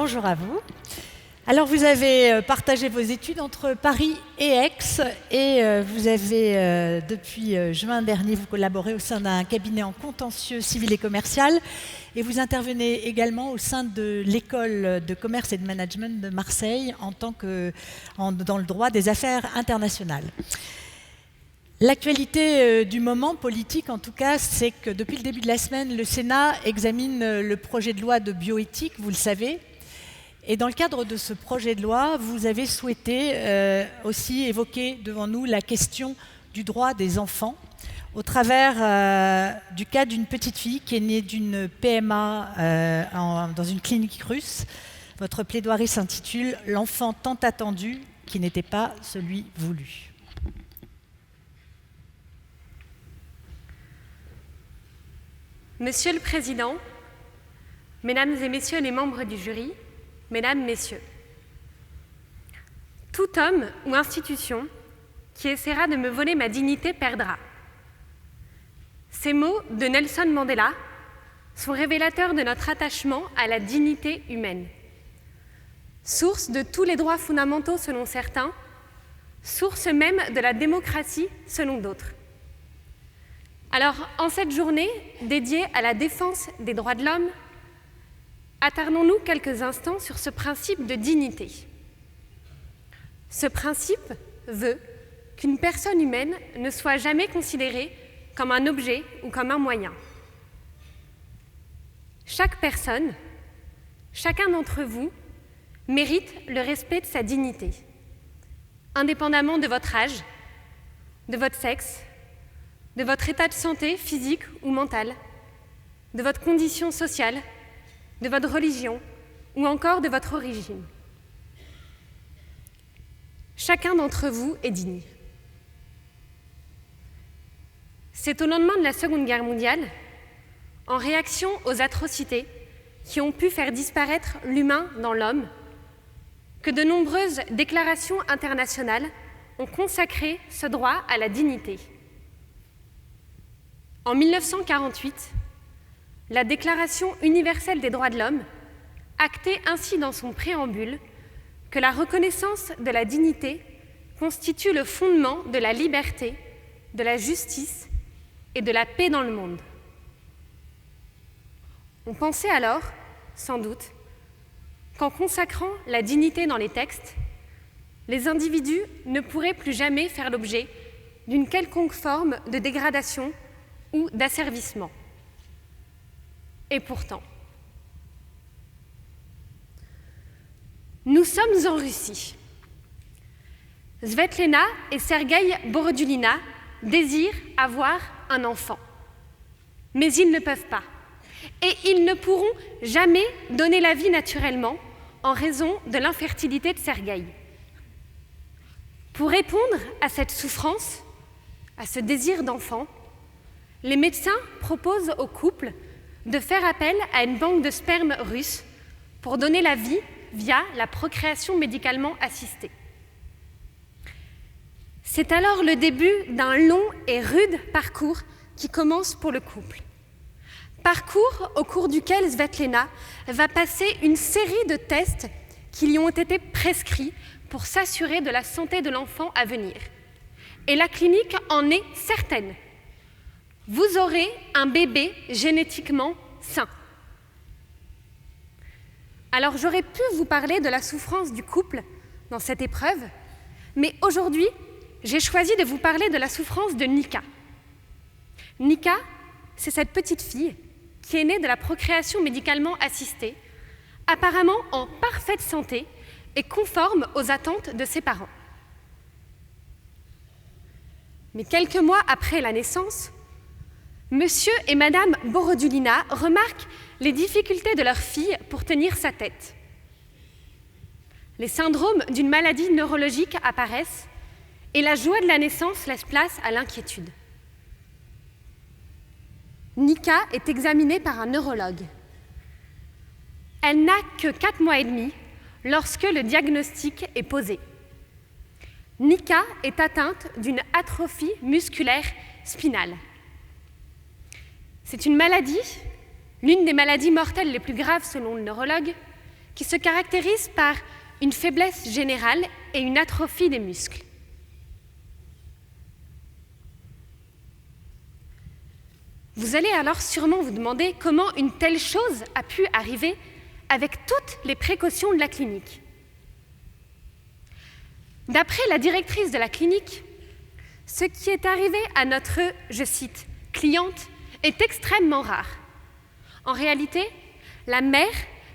bonjour à vous. Alors vous avez partagé vos études entre Paris et Aix et vous avez depuis juin dernier vous collaborez au sein d'un cabinet en contentieux civil et commercial et vous intervenez également au sein de l'école de commerce et de management de Marseille dans le droit des affaires internationales. L'actualité du moment politique, en tout cas, c'est que depuis le début de la semaine, le Sénat examine le projet de loi de bioéthique, vous le savez. Et dans le cadre de ce projet de loi, vous avez souhaité aussi évoquer devant nous la question du droit des enfants au travers du cas d'une petite fille qui est née d'une PMA dans une clinique russe. Votre plaidoirie s'intitule « L'enfant tant attendu qui n'était pas celui voulu ». Monsieur le Président, Mesdames et Messieurs les membres du jury, Mesdames, Messieurs, tout homme ou institution qui essaiera de me voler ma dignité perdra. Ces mots de Nelson Mandela sont révélateurs de notre attachement à la dignité humaine. Source de tous les droits fondamentaux selon certains, source même de la démocratie selon d'autres. Alors, en cette journée dédiée à la défense des droits de l'homme, attardons-nous quelques instants sur ce principe de dignité. Ce principe veut qu'une personne humaine ne soit jamais considérée comme un objet ou comme un moyen. Chaque personne, chacun d'entre vous, mérite le respect de sa dignité, indépendamment de votre âge, de votre sexe, de votre état de santé physique ou mental, de votre condition sociale, de votre religion ou encore de votre origine. Chacun d'entre vous est digne. C'est au lendemain de la Seconde Guerre mondiale, en réaction aux atrocités qui ont pu faire disparaître l'humain dans l'homme, que de nombreuses déclarations internationales ont consacré ce droit à la dignité. En 1948, la Déclaration universelle des droits de l'homme actait ainsi dans son préambule que la reconnaissance de la dignité constitue le fondement de la liberté, de la justice et de la paix dans le monde. On pensait alors, sans doute, qu'en consacrant la dignité dans les textes, les individus ne pourraient plus jamais faire l'objet d'une quelconque forme de dégradation ou d'asservissement. Et pourtant, nous sommes en Russie. Svetlana et Sergueï Borodulina désirent avoir un enfant, mais ils ne peuvent pas. Et ils ne pourront jamais donner la vie naturellement en raison de l'infertilité de Sergueï. Pour répondre à cette souffrance, à ce désir d'enfant, les médecins proposent au couple de faire appel à une banque de sperme russe pour donner la vie via la procréation médicalement assistée. C'est alors le début d'un long et rude parcours qui commence pour le couple. Parcours au cours duquel Svetlana va passer une série de tests qui lui ont été prescrits pour s'assurer de la santé de l'enfant à venir. Et la clinique en est certaine. Vous aurez un bébé génétiquement sain. Alors j'aurais pu vous parler de la souffrance du couple dans cette épreuve, mais aujourd'hui, j'ai choisi de vous parler de la souffrance de Nika. Nika, c'est cette petite fille qui est née de la procréation médicalement assistée, apparemment en parfaite santé et conforme aux attentes de ses parents. Mais quelques mois après la naissance, Monsieur et Madame Borodulina remarquent les difficultés de leur fille pour tenir sa tête. Les syndromes d'une maladie neurologique apparaissent et la joie de la naissance laisse place à l'inquiétude. Nika est examinée par un neurologue. Elle n'a que 4 mois et demi lorsque le diagnostic est posé. Nika est atteinte d'une atrophie musculaire spinale. C'est une maladie, l'une des maladies mortelles les plus graves selon le neurologue, qui se caractérise par une faiblesse générale et une atrophie des muscles. Vous allez alors sûrement vous demander comment une telle chose a pu arriver avec toutes les précautions de la clinique. D'après la directrice de la clinique, ce qui est arrivé à notre, je cite, cliente est extrêmement rare. En réalité, la mère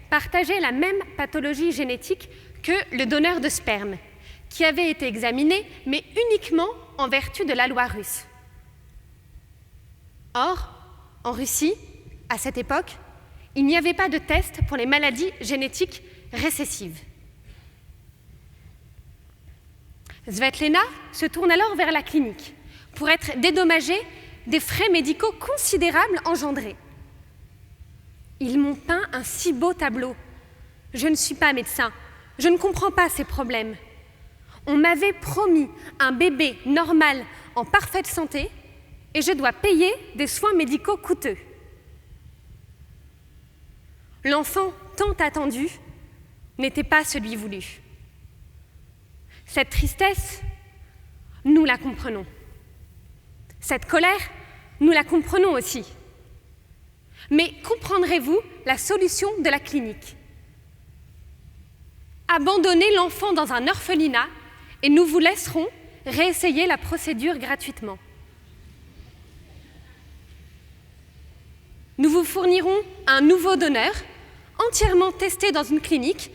partageait la même pathologie génétique que le donneur de sperme, qui avait été examiné, mais uniquement en vertu de la loi russe. Or, en Russie, à cette époque, il n'y avait pas de test pour les maladies génétiques récessives. Svetlana se tourne alors vers la clinique pour être dédommagée des frais médicaux considérables engendrés. Ils m'ont peint un si beau tableau. Je ne suis pas médecin, je ne comprends pas ces problèmes. On m'avait promis un bébé normal en parfaite santé et je dois payer des soins médicaux coûteux. L'enfant tant attendu n'était pas celui voulu. Cette tristesse, nous la comprenons. Cette colère, nous la comprenons aussi. Mais comprendrez-vous la solution de la clinique? Abandonnez l'enfant dans un orphelinat et nous vous laisserons réessayer la procédure gratuitement. Nous vous fournirons un nouveau donneur entièrement testé dans une clinique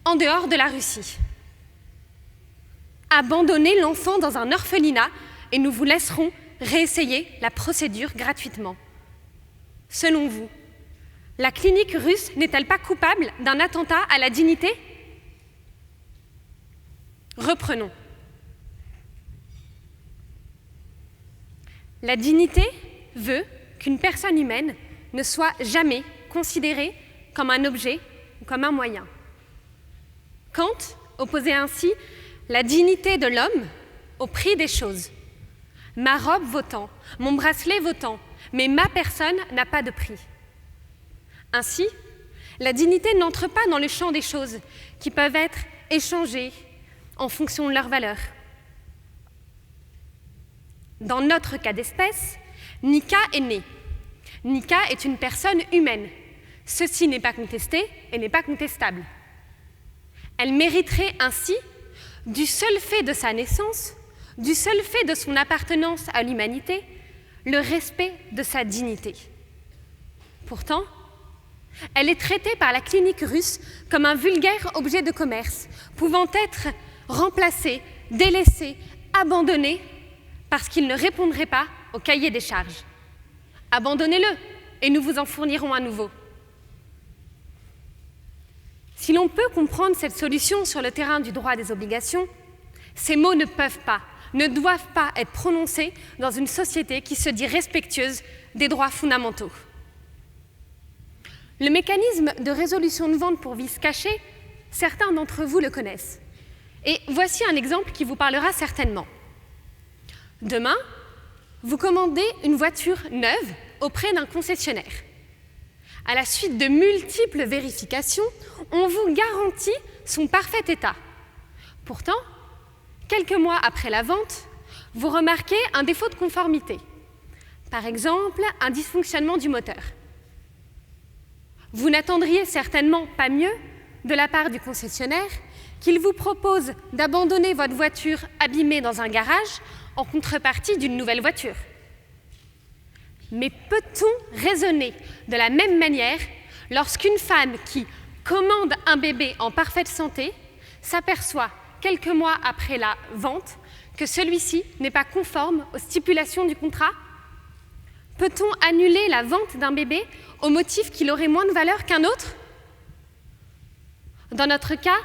en dehors de la Russie. Abandonnez l'enfant dans un orphelinat et nous vous laisserons réessayer la procédure gratuitement. Selon vous, la clinique russe n'est-elle pas coupable d'un attentat à la dignité? Reprenons. La dignité veut qu'une personne humaine ne soit jamais considérée comme un objet ou comme un moyen. Kant opposait ainsi la dignité de l'homme au prix des choses. Ma robe vaut tant, mon bracelet vaut tant, mais ma personne n'a pas de prix. Ainsi, la dignité n'entre pas dans le champ des choses qui peuvent être échangées en fonction de leur valeur. Dans notre cas d'espèce, Nika est née. Nika est une personne humaine. Ceci n'est pas contesté et n'est pas contestable. Elle mériterait ainsi, du seul fait de sa naissance, du seul fait de son appartenance à l'humanité, le respect de sa dignité. Pourtant, elle est traitée par la clinique russe comme un vulgaire objet de commerce, pouvant être remplacé, délaissé, abandonné, parce qu'il ne répondrait pas au cahier des charges. Abandonnez-le et nous vous en fournirons un nouveau. Si l'on peut comprendre cette solution sur le terrain du droit des obligations, ces mots ne peuvent pas, ne doivent pas être prononcés dans une société qui se dit respectueuse des droits fondamentaux. Le mécanisme de résolution de vente pour vice caché, certains d'entre vous le connaissent. Et voici un exemple qui vous parlera certainement. Demain, vous commandez une voiture neuve auprès d'un concessionnaire. À la suite de multiples vérifications, on vous garantit son parfait état. Pourtant, quelques mois après la vente, vous remarquez un défaut de conformité. Par exemple, un dysfonctionnement du moteur. Vous n'attendriez certainement pas mieux de la part du concessionnaire qu'il vous propose d'abandonner votre voiture abîmée dans un garage en contrepartie d'une nouvelle voiture. Mais peut-on raisonner de la même manière lorsqu'une femme qui commande un bébé en parfaite santé s'aperçoit quelques mois après la vente que celui-ci n'est pas conforme aux stipulations du contrat? Peut-on annuler la vente d'un bébé au motif qu'il aurait moins de valeur qu'un autre? Dans notre cas,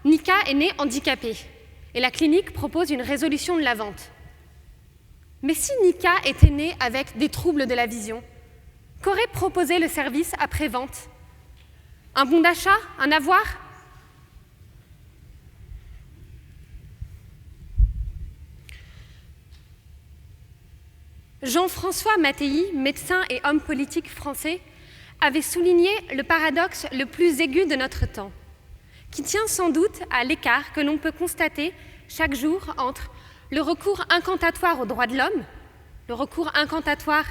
Nika est née handicapée et la clinique propose une résolution de la vente. Mais si Nika était née avec des troubles de la vision, qu'aurait proposé le service après-vente? Un bon d'achat? Un avoir? Jean-François Mattei, médecin et homme politique français, avait souligné le paradoxe le plus aigu de notre temps. qui tient sans doute à l'écart que l'on peut constater chaque jour entre le recours incantatoire aux droits de l'homme, le recours incantatoire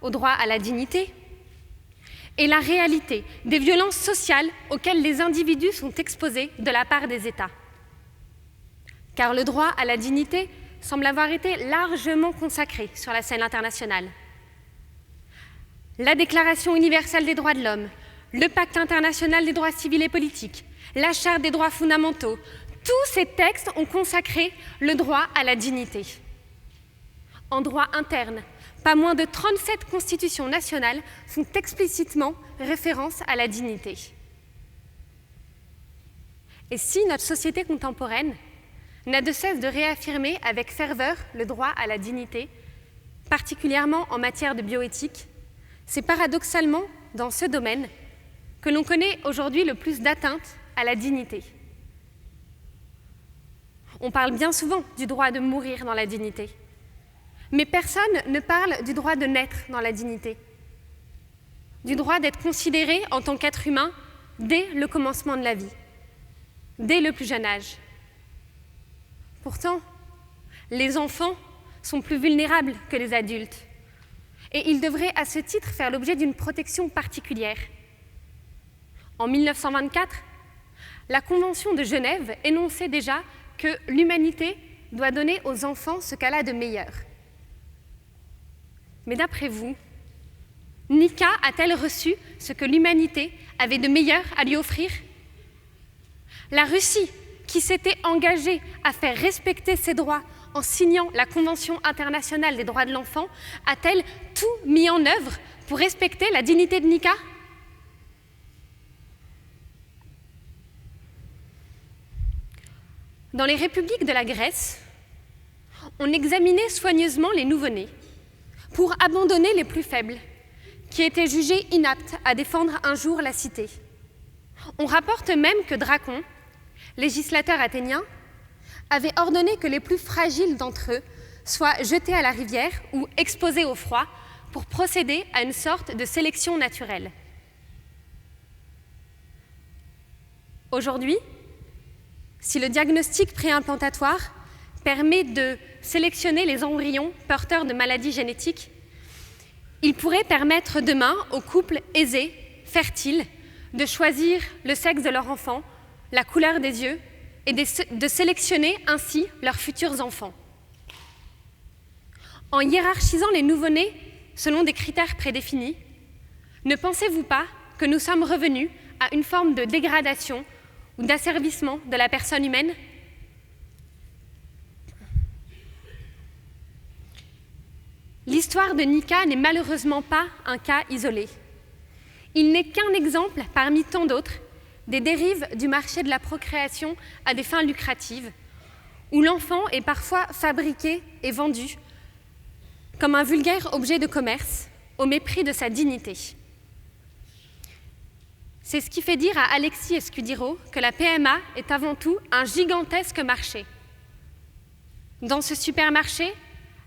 au droit à la dignité, et la réalité des violences sociales auxquelles les individus sont exposés de la part des États. Car le droit à la dignité semble avoir été largement consacré sur la scène internationale. La Déclaration universelle des droits de l'homme, le Pacte international des droits civils et politiques, la Charte des droits fondamentaux, tous ces textes ont consacré le droit à la dignité. En droit interne, pas moins de 37 constitutions nationales font explicitement référence à la dignité. Et si notre société contemporaine n'a de cesse de réaffirmer avec ferveur le droit à la dignité, particulièrement en matière de bioéthique, c'est paradoxalement dans ce domaine que l'on connaît aujourd'hui le plus d'atteintes à la dignité. On parle bien souvent du droit de mourir dans la dignité, mais personne ne parle du droit de naître dans la dignité, du droit d'être considéré en tant qu'être humain dès le commencement de la vie, dès le plus jeune âge. Pourtant, les enfants sont plus vulnérables que les adultes et ils devraient à ce titre faire l'objet d'une protection particulière. En 1924, la Convention de Genève énonçait déjà que l'humanité doit donner aux enfants ce qu'elle a de meilleur. Mais d'après vous, Nika a-t-elle reçu ce que l'humanité avait de meilleur à lui offrir? La Russie, qui s'était engagée à faire respecter ses droits en signant la Convention internationale des droits de l'enfant, a-t-elle tout mis en œuvre pour respecter la dignité de Nika? Dans les républiques de la Grèce, on examinait soigneusement les nouveau-nés pour abandonner les plus faibles, qui étaient jugés inaptes à défendre un jour la cité. On rapporte même que Dracon, législateur athénien, avait ordonné que les plus fragiles d'entre eux soient jetés à la rivière ou exposés au froid pour procéder à une sorte de sélection naturelle. Aujourd'hui, si le diagnostic préimplantatoire permet de sélectionner les embryons porteurs de maladies génétiques, il pourrait permettre demain aux couples aisés, fertiles, de choisir le sexe de leur enfant, la couleur des yeux et de sélectionner ainsi leurs futurs enfants. En hiérarchisant les nouveau-nés selon des critères prédéfinis, ne pensez-vous pas que nous sommes revenus à une forme de dégradation ou d'asservissement de la personne humaine? L'histoire de Nika n'est malheureusement pas un cas isolé. Il n'est qu'un exemple parmi tant d'autres des dérives du marché de la procréation à des fins lucratives, où l'enfant est parfois fabriqué et vendu comme un vulgaire objet de commerce au mépris de sa dignité. C'est ce qui fait dire à Alexis Escudero que la PMA est avant tout un gigantesque marché. Dans ce supermarché,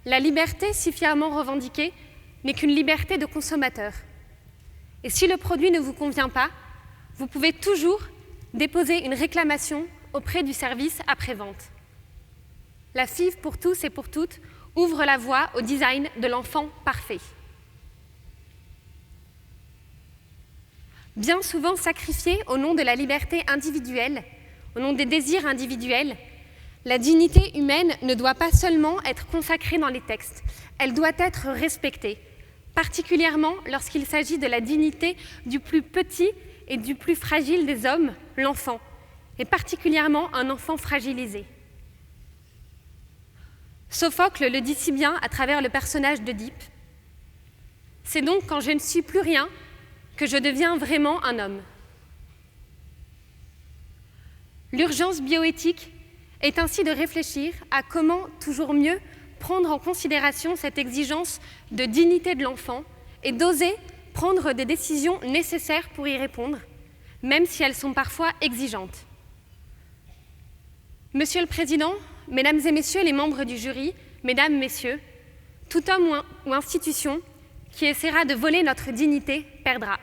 la liberté si fièrement revendiquée n'est qu'une liberté de consommateur. Et si le produit ne vous convient pas, vous pouvez toujours déposer une réclamation auprès du service après-vente. La FIV pour tous et pour toutes ouvre la voie au design de l'enfant parfait. Bien souvent sacrifiée au nom de la liberté individuelle, au nom des désirs individuels, la dignité humaine ne doit pas seulement être consacrée dans les textes, elle doit être respectée, particulièrement lorsqu'il s'agit de la dignité du plus petit et du plus fragile des hommes, l'enfant, et particulièrement un enfant fragilisé. Sophocle le dit si bien à travers le personnage d'Œdipe. C'est donc quand je ne suis plus rien que je deviens vraiment un homme. L'urgence bioéthique est ainsi de réfléchir à comment toujours mieux prendre en considération cette exigence de dignité de l'enfant et d'oser prendre des décisions nécessaires pour y répondre, même si elles sont parfois exigeantes. Monsieur le Président, Mesdames et Messieurs les membres du jury, Mesdames, Messieurs, tout homme ou institution qui essaiera de voler notre dignité perdra.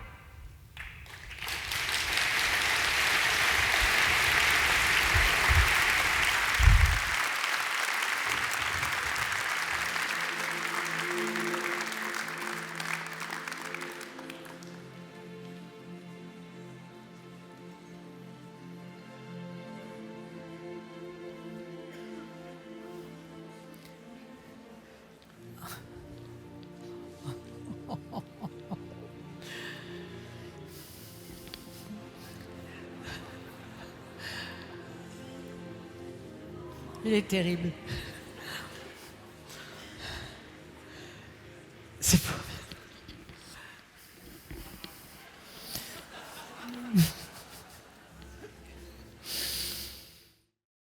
Il est terrible.